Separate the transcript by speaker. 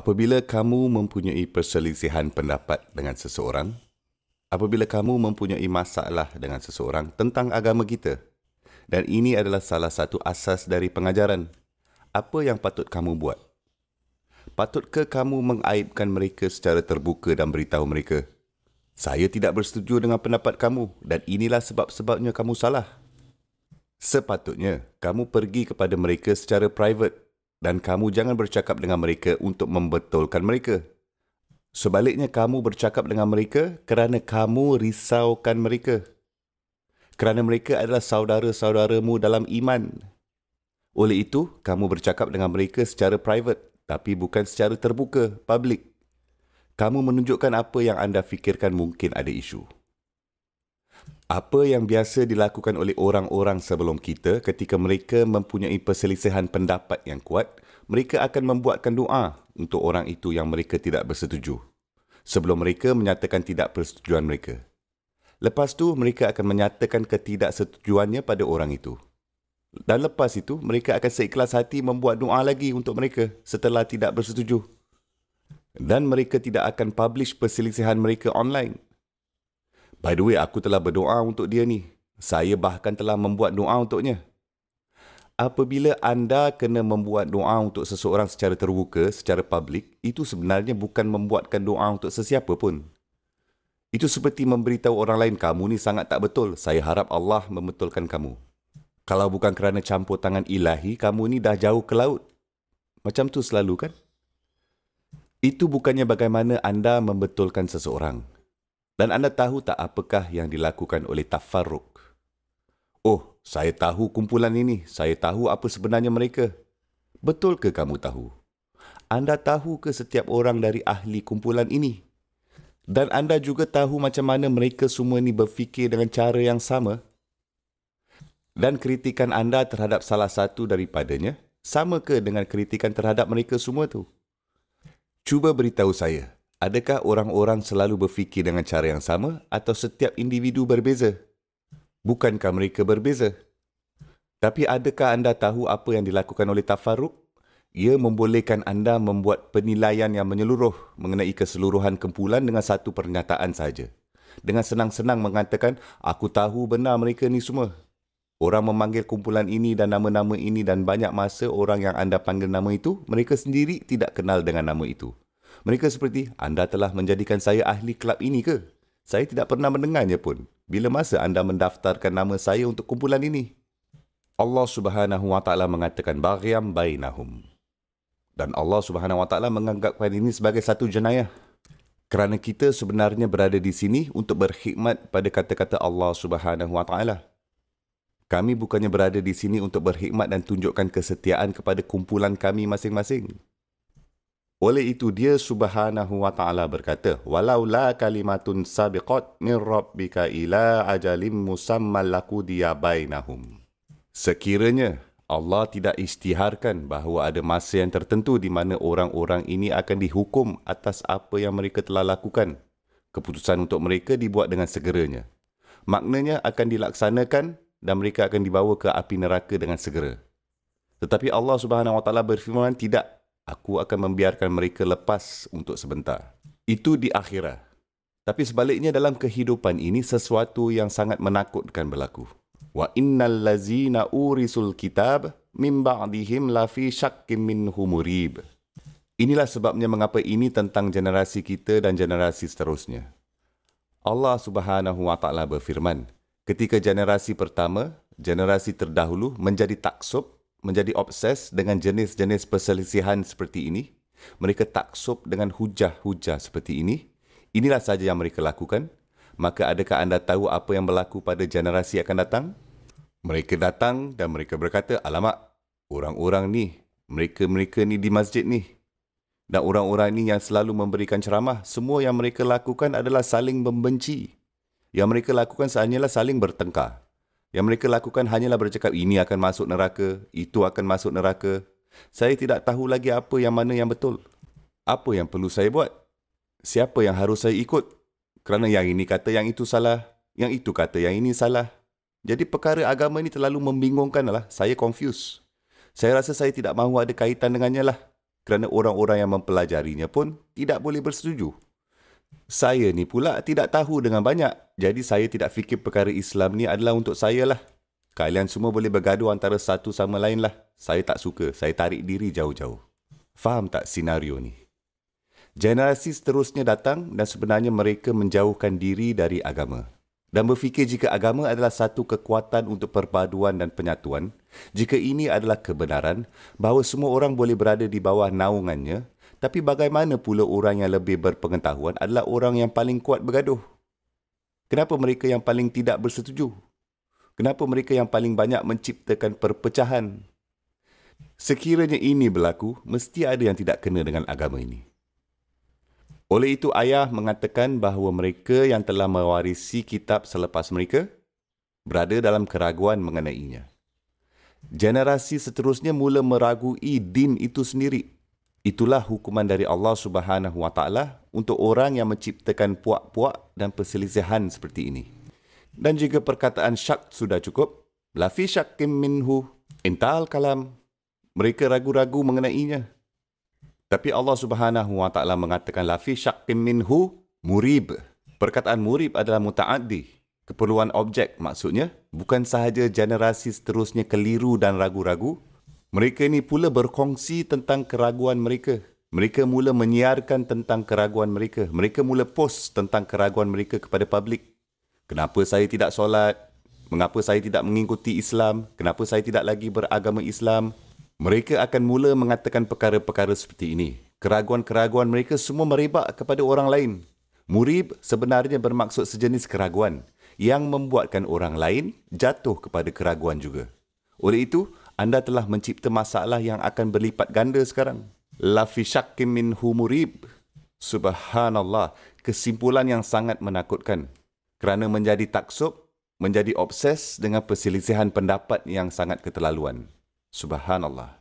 Speaker 1: Apabila kamu mempunyai perselisihan pendapat dengan seseorang, apabila kamu mempunyai masalah dengan seseorang tentang agama kita, dan ini adalah salah satu asas dari pengajaran, apa yang patut kamu buat? Patutkah kamu mengaibkan mereka secara terbuka dan beritahu mereka, saya tidak bersetuju dengan pendapat kamu dan inilah sebab-sebabnya kamu salah? Sepatutnya, kamu pergi kepada mereka secara private dan kamu jangan bercakap dengan mereka untuk membetulkan mereka. Sebaliknya, kamu bercakap dengan mereka kerana kamu risaukan mereka. Kerana mereka adalah saudara-saudaramu dalam iman. Oleh itu, kamu bercakap dengan mereka secara private, tapi bukan secara terbuka, public. Kamu menunjukkan apa yang anda fikirkan mungkin ada isu. Apa yang biasa dilakukan oleh orang-orang sebelum kita ketika mereka mempunyai perselisihan pendapat yang kuat, mereka akan membuatkan doa untuk orang itu yang mereka tidak bersetuju, sebelum mereka menyatakan tidak persetujuan mereka. Lepas tu, mereka akan menyatakan ketidaksetujuannya pada orang itu. Dan lepas itu, mereka akan seikhlas hati membuat doa lagi untuk mereka setelah tidak bersetuju. Dan mereka tidak akan publish perselisihan mereka online. By the way, aku telah berdoa untuk dia ni. Saya bahkan telah membuat doa untuknya. Apabila anda kena membuat doa untuk seseorang secara terbuka, secara publik, itu sebenarnya bukan membuatkan doa untuk sesiapa pun. Itu seperti memberitahu orang lain, kamu ni sangat tak betul. Saya harap Allah membetulkan kamu. Kalau bukan kerana campur tangan ilahi, kamu ni dah jauh ke laut. Macam tu selalu kan? Itu bukannya bagaimana anda membetulkan seseorang. Dan anda tahu tak apakah yang dilakukan oleh tafarruq? Oh, saya tahu kumpulan ini. Saya tahu apa sebenarnya mereka. Betul ke kamu tahu? Anda tahu ke setiap orang dari ahli kumpulan ini? Dan anda juga tahu macam mana mereka semua ni berfikir dengan cara yang sama? Dan kritikan anda terhadap salah satu daripadanya, sama ke dengan kritikan terhadap mereka semua tu? Cuba beritahu saya. Adakah orang-orang selalu berfikir dengan cara yang sama atau setiap individu berbeza? Bukankah mereka berbeza? Tapi adakah anda tahu apa yang dilakukan oleh tafarruq? Ia membolehkan anda membuat penilaian yang menyeluruh mengenai keseluruhan kumpulan dengan satu pernyataan saja. Dengan senang-senang mengatakan, aku tahu benar mereka ni semua. Orang memanggil kumpulan ini dan nama-nama ini dan banyak masa orang yang anda panggil nama itu, mereka sendiri tidak kenal dengan nama itu. Mereka seperti, anda telah menjadikan saya ahli kelab ini ke? Saya tidak pernah mendengarnya pun. Bila masa anda mendaftarkan nama saya untuk kumpulan ini? Allah Subhanahu Wa Taala mengatakan baghyam bainahum. Dan Allah Subhanahu Wa Taala menganggapkan ini sebagai satu jenayah. Kerana kita sebenarnya berada di sini untuk berkhidmat pada kata-kata Allah Subhanahu Wa Taala. Kami bukannya berada di sini untuk berkhidmat dan tunjukkan kesetiaan kepada kumpulan kami masing-masing. Oleh itu dia Subhanahu wa taala berkata, walaula kalimatun sabiqat min rabbika ila ajalim musammal laqudiya bainahum. Sekiranya Allah tidak isytiharkan bahawa ada masa yang tertentu di mana orang-orang ini akan dihukum atas apa yang mereka telah lakukan, keputusan untuk mereka dibuat dengan segeranya. Maknanya akan dilaksanakan dan mereka akan dibawa ke api neraka dengan segera. Tetapi Allah Subhanahu wa taala berfirman, tidak. Aku akan membiarkan mereka lepas untuk sebentar. Itu di akhirat. Tapi sebaliknya dalam kehidupan ini sesuatu yang sangat menakutkan berlaku. Wa innal lazina urisul kitab min ba'dihim lafi syakkim minhu murib. Inilah sebabnya mengapa ini tentang generasi kita dan generasi seterusnya. Allah Subhanahu wa taala berfirman, ketika generasi pertama, generasi terdahulu menjadi taksub, menjadi obses dengan jenis-jenis perselisihan seperti ini, mereka taksub dengan hujah-hujah seperti ini, inilah saja yang mereka lakukan, maka adakah anda tahu apa yang berlaku pada generasi akan datang? Mereka datang dan mereka berkata, alamak, orang-orang ni, mereka-mereka ni di masjid ni, dan orang-orang ni yang selalu memberikan ceramah, semua yang mereka lakukan adalah saling membenci. Yang mereka lakukan hanyalah saling bertengkar. Yang mereka lakukan hanyalah bercakap, ini akan masuk neraka, itu akan masuk neraka. Saya tidak tahu lagi apa yang mana yang betul. Apa yang perlu saya buat? Siapa yang harus saya ikut? Kerana yang ini kata yang itu salah, yang itu kata yang ini salah. Jadi perkara agama ini terlalu membingungkan lah. Saya confused. Saya rasa saya tidak mahu ada kaitan dengannya lah. kerana orang-orang yang mempelajarinya pun tidak boleh bersetuju. Saya ni pula tidak tahu dengan banyak, jadi saya tidak fikir perkara Islam ni adalah untuk saya lah. Kalian semua boleh bergaduh antara satu sama lain lah. Saya tak suka, saya tarik diri jauh-jauh. Faham tak senario ni? Generasi seterusnya datang dan sebenarnya mereka menjauhkan diri dari agama. Dan berfikir jika agama adalah satu kekuatan untuk perpaduan dan penyatuan, jika ini adalah kebenaran, bahawa semua orang boleh berada di bawah naungannya, tapi bagaimana pula orang yang lebih berpengetahuan adalah orang yang paling kuat bergaduh? Kenapa mereka yang paling tidak bersetuju? Kenapa mereka yang paling banyak menciptakan perpecahan? Sekiranya ini berlaku, mesti ada yang tidak kena dengan agama ini. Oleh itu, ayah mengatakan bahawa mereka yang telah mewarisi kitab selepas mereka berada dalam keraguan mengenainya. Generasi seterusnya mula meragui din itu sendiri. Itulah hukuman dari Allah Subhanahu Wa Taala untuk orang yang menciptakan puak-puak dan perselisihan seperti ini. Dan jika perkataan syak sudah cukup, lafi syakkim minhu intahal kalam. Mereka ragu-ragu mengenainya. Tapi Allah Subhanahu Wa Taala mengatakan lafi syakkim minhu murib. Perkataan murib adalah muta'addi. Keperluan objek maksudnya, bukan sahaja generasi seterusnya keliru dan ragu-ragu, mereka ini pula berkongsi tentang keraguan mereka. Mereka mula menyiarkan tentang keraguan mereka. Mereka mula post tentang keraguan mereka kepada publik. Kenapa saya tidak solat? Mengapa saya tidak mengikuti Islam? Kenapa saya tidak lagi beragama Islam? Mereka akan mula mengatakan perkara-perkara seperti ini. Keraguan-keraguan mereka semua merebak kepada orang lain. Murib sebenarnya bermaksud sejenis keraguan yang membuatkan orang lain jatuh kepada keraguan juga. Oleh itu, anda telah mencipta masalah yang akan berlipat ganda sekarang. La fi syakkim minhu murib. Subhanallah, kesimpulan yang sangat menakutkan. Kerana menjadi taksub, menjadi obses dengan perselisihan pendapat yang sangat keterlaluan. Subhanallah.